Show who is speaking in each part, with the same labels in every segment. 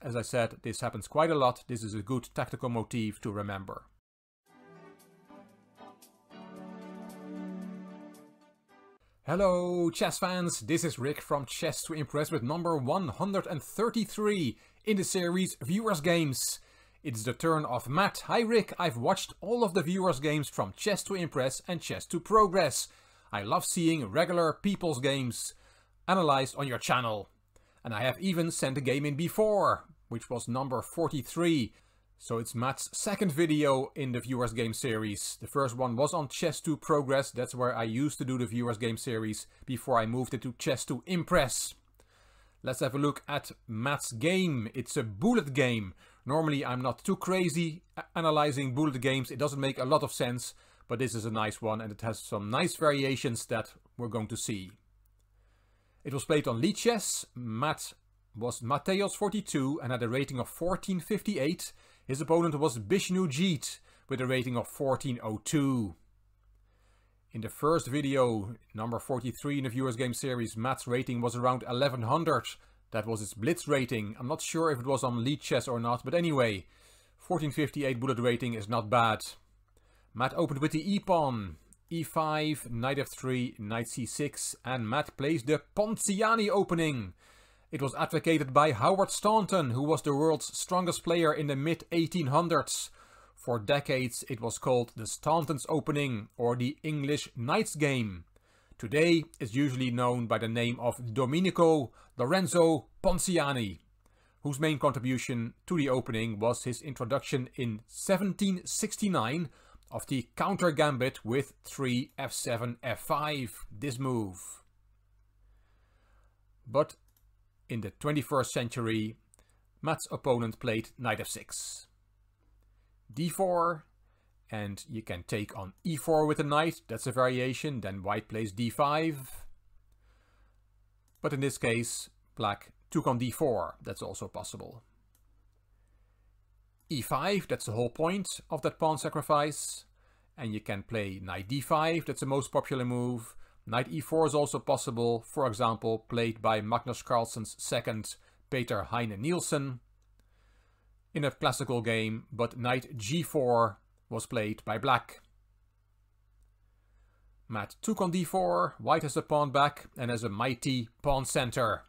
Speaker 1: As I said, this happens quite a lot. This is a good tactical motif to remember. Hello chess fans, this is Rick from Chess to Impress with number 133 in the series Viewers Games. It's the turn of Matt. Hi Rick, I've watched all of the Viewers Games from Chess to Impress and Chess to Progress. I love seeing regular people's games analyzed on your channel. And I have even sent a game in before, which was number 43. So it's Matt's second video in the Viewers Game series. The first one was on Chess to Progress. That's where I used to do the Viewers Game series before I moved it to Chess to Impress. Let's have a look at Matt's game. It's a bullet game. Normally I'm not too crazy analyzing bullet games. It doesn't make a lot of sense, but this is a nice one and it has some nice variations that we're going to see. It was played on Lichess. Matt was Matteos42 and had a rating of 1458. His opponent was Bishnujit with a rating of 1402. In the first video, number 43 in the Viewers Game series, Matt's rating was around 1100. That was his blitz rating. I'm not sure if it was on Lichess or not, but anyway, 1458 bullet rating is not bad. Matt opened with the e-pawn, e5, knight f3, knight c6, and Matt plays the Ponziani opening. It was advocated by Howard Staunton, who was the world's strongest player in the mid-1800s. For decades it was called the Staunton's opening or the English Knight's game. Today it's usually known by the name of Domenico Lorenzo Ponziani, whose main contribution to the opening was his introduction in 1769 of the counter gambit with 3 f7 f5, this move. But in the 21st century, Matt's opponent played knight f6, d4, and you can take on e4 with a knight, that's a variation, then white plays d5. But in this case, black took on d4, that's also possible. e5, that's the whole point of that pawn sacrifice, and you can play knight d5, that's the most popular move. Knight e4 is also possible, for example, played by Magnus Carlsen's second, Peter Heine Nielsen, in a classical game, but knight g4 was played by black. Matt took on d4, white has a pawn back and has a mighty pawn center.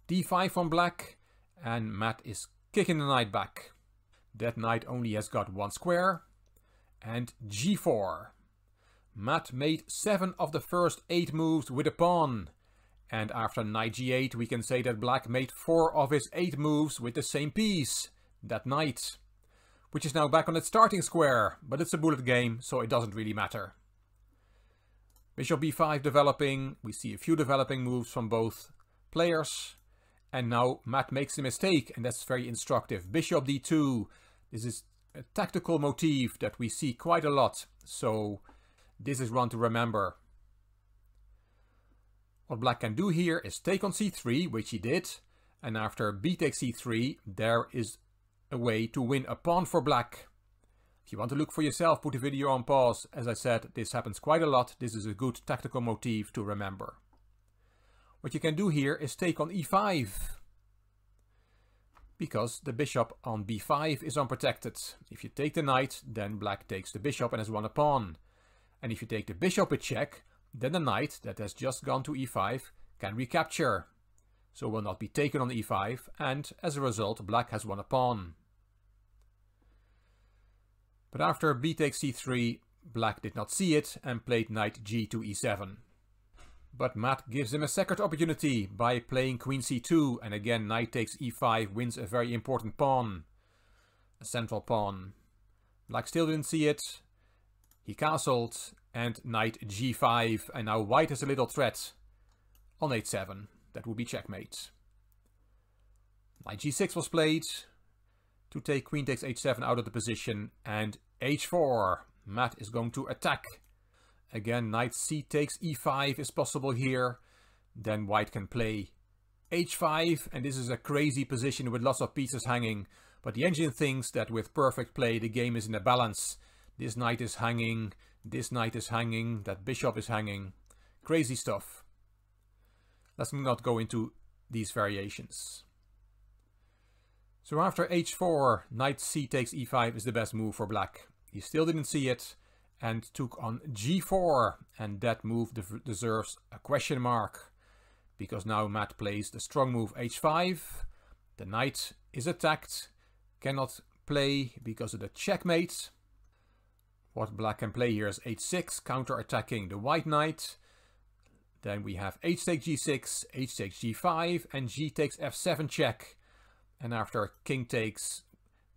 Speaker 1: d5 from black, and Matt is kicking the knight back. That knight only has got one square, and g4. Matt made 7 of the first 8 moves with a pawn. And after knight g8 we can say that black made 4 of his 8 moves with the same piece, that knight. Which is now back on its starting square, but it's a bullet game, so it doesn't really matter. Bishop b5 developing, we see a few developing moves from both players. And now Matt makes a mistake, and that's very instructive. Bishop d2, this is a tactical motif that we see quite a lot, so this is one to remember. What black can do here is take on c3, which he did, and after b takes c3, there is a way to win a pawn for black. If you want to look for yourself, put the video on pause. As I said, this happens quite a lot. This is a good tactical motif to remember. What you can do here is take on e5, because the bishop on b5 is unprotected. If you take the knight, then black takes the bishop and has won a pawn. And if you take the bishop with check, then the knight that has just gone to e5 can recapture. So will not be taken on e5, and as a result black has won a pawn. But after b takes c3, black did not see it and played knight g to e7. But Matt gives him a second opportunity by playing queen c2, and again knight takes e5 wins a very important pawn, a central pawn. Black still didn't see it. He castled, and knight g5, and now white has a little threat on h7. That would be checkmate. Knight g6 was played to take queen takes h7 out of the position, and h4. Matt is going to attack. Again, knight c takes e5 is possible here. Then white can play h5, and this is a crazy position with lots of pieces hanging. But the engine thinks that with perfect play the game is in a balance. This knight is hanging, this knight is hanging, that bishop is hanging. Crazy stuff. Let's not go into these variations. So after h4, knight c takes e5 is the best move for black. He still didn't see it and took on g4, and that move deserves a question mark, because now Matt plays the strong move h5. The knight is attacked, cannot play because of the checkmate. What black can play here is h6, counter-attacking the white knight. Then we have h takes g6, h takes g5, and g takes f7 check. And after king takes,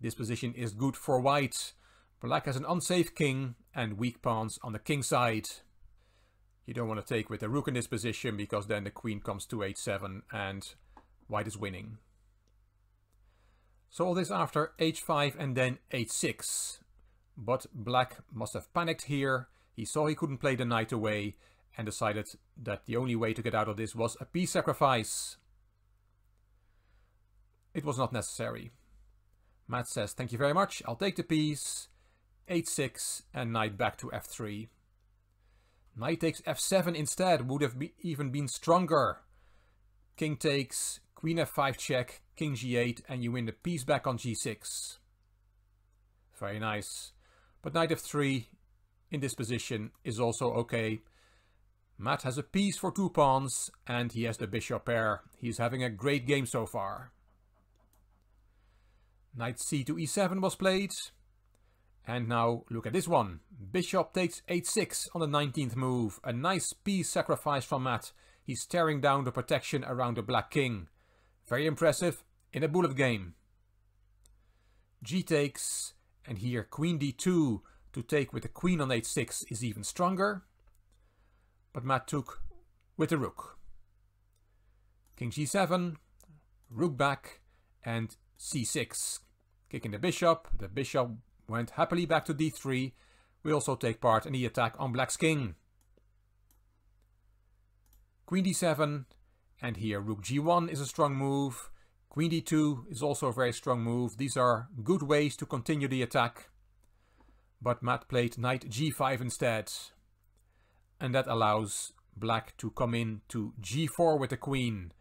Speaker 1: this position is good for white. Black has an unsafe king and weak pawns on the king side. You don't want to take with the rook in this position, because then the queen comes to h7 and white is winning. So all this after h5 and then h6. But black must have panicked here. He saw he couldn't play the knight away and decided that the only way to get out of this was a piece sacrifice. It was not necessary. Matt says, thank you very much, I'll take the piece. h6 and knight back to f3. Knight takes f7 instead would have even been stronger. King takes, queen f5 check, king g8, and you win the piece back on g6. Very nice. But knight f3 in this position is also okay. Matt has a piece for 2 pawns and he has the bishop pair. He's having a great game so far. Knight c to e7 was played. And now look at this one. Bishop takes h6 on the 19th move. A nice piece sacrifice from Matt. He's tearing down the protection around the black king. Very impressive in a bullet game. G takes, and here queen d2 to take with the queen on h6 is even stronger. But Matt took with the rook. King g7, rook back, and c6. Kicking the bishop. The bishop went happily back to d3. We also take part in the attack on black's king. Queen d7, and here rook g1 is a strong move. Queen d2 is also a very strong move. These are good ways to continue the attack. But Matt played knight g5 instead. And that allows black to come in to g4 with the queen.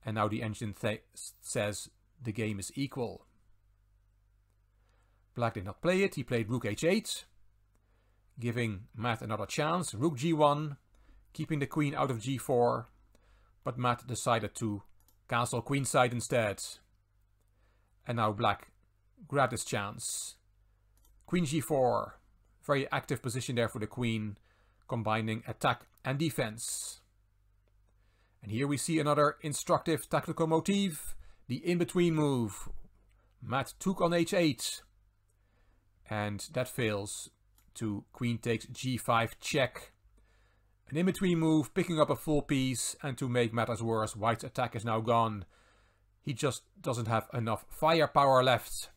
Speaker 1: And now the engine says the game is equal. Black did not play it. He played rook h8, giving Matt another chance. Rook g1, keeping the queen out of g4. But Matt decided to castle queenside instead. And now black grabbed his chance. Queen g4. Very active position there for the queen, combining attack and defense. And here we see another instructive tactical motif. The in-between move. Matt took on h8. And that fails to queen takes g5 check. An in-between move, picking up a full piece, and to make matters worse, white's attack is now gone. He just doesn't have enough firepower left.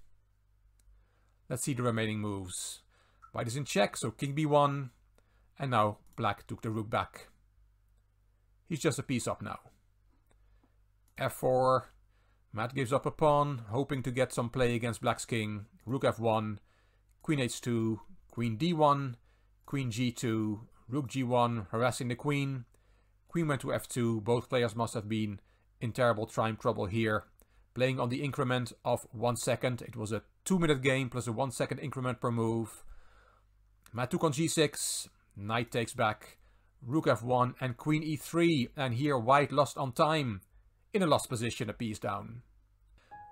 Speaker 1: Let's see the remaining moves. White is in check, so king b1. And now black took the rook back. He's just a piece up now. f4. Matt gives up a pawn, hoping to get some play against black's king. Rook f1. Queen h2. Queen d1. Queen g2. Rook g1, harassing the queen. Queen went to f2. Both players must have been in terrible time trouble here. Playing on the increment of 1 second. It was a 2-minute game plus a 1 second increment per move. Matt took on g6. Knight takes back. Rook f1 and queen e3. And here white lost on time. In a lost position, a piece down.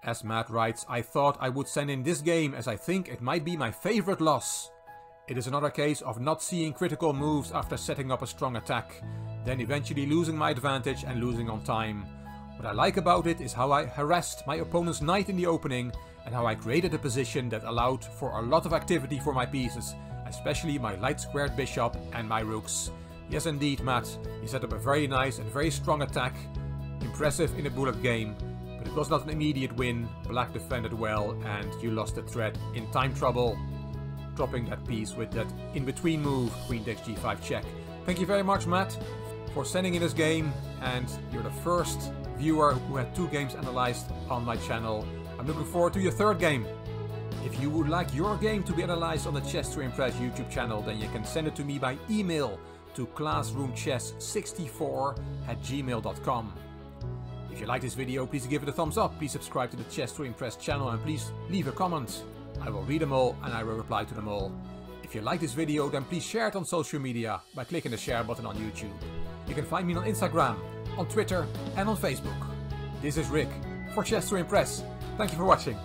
Speaker 1: As Matt writes, I thought I would send in this game as I think it might be my favorite loss. It is another case of not seeing critical moves after setting up a strong attack, then eventually losing my advantage and losing on time. What I like about it is how I harassed my opponent's knight in the opening and how I created a position that allowed for a lot of activity for my pieces, especially my light squared bishop and my rooks. Yes indeed, Matt, you set up a very nice and very strong attack. Impressive in a bullet game, but it was not an immediate win. Black defended well and you lost the thread in time trouble. Dropping that piece with that in-between move, queen takes g5 check. Thank you very much, Matt, for sending in this game, and you're the first viewer who had 2 games analyzed on my channel. I'm looking forward to your 3rd game. If you would like your game to be analyzed on the Chess to Impress YouTube channel, then you can send it to me by email to classroomchess64@gmail.com. If you like this video, please give it a thumbs up, please subscribe to the Chess to Impress channel, and please leave a comment. I will read them all and I will reply to them all. If you like this video, then please share it on social media by clicking the share button on YouTube. You can find me on Instagram, on Twitter and on Facebook. This is Rick for Chess to Impress. Thank you for watching.